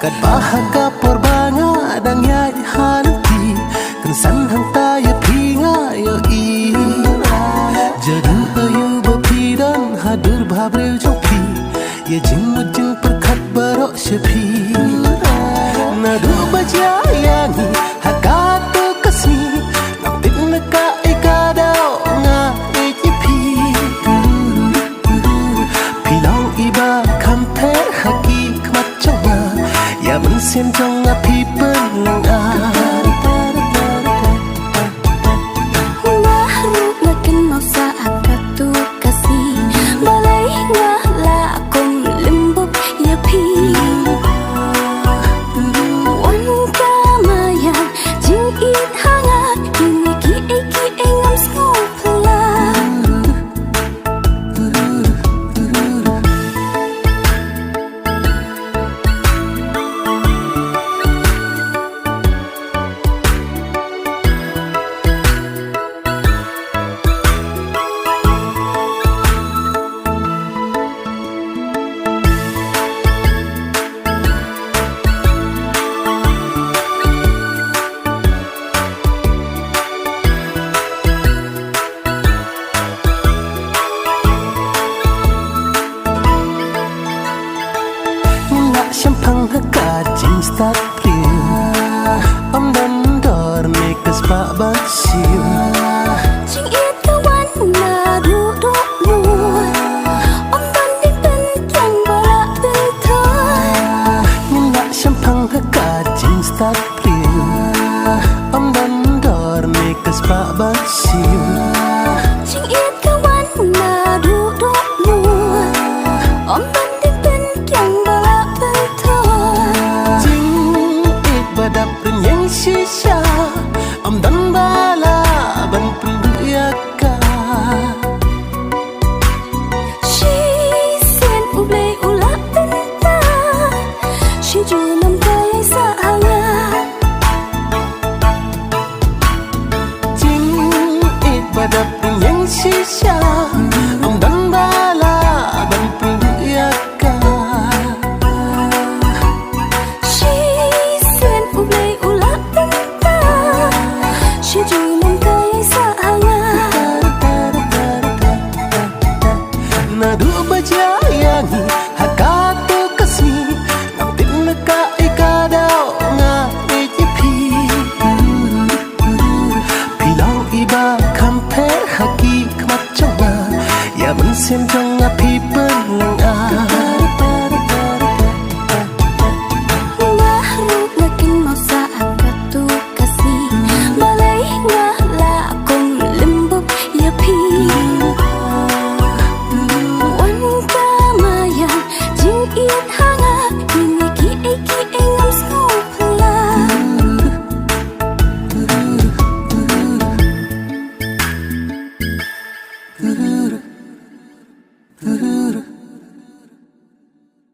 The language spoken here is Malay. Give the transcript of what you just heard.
Kat bahaga porbanga dang yai hanti kan san hang ta ya pinga yo ira jadu ayu bapidan hadur bhabre jopi ye jing mujing perkhat barok shepi na du baja yani hakatu kasmi nak tin ka ikada nga ejipi pilong iba kampe haki kmat chonga ya mun sen chonga people lang a Champang hakat jing start priu Om dan dor mekas pak baksiu Jing it kawan na duduk luar Om dan dipen yang balak bentar Minyak champang hakat jing start priu Om dan dor mekas pak baksiu Jing it kawan na duduk luar Om dan dipen yang balak badap renyeng shisha am dan bala ban penduyaka She sen ublay ulak tenta She julam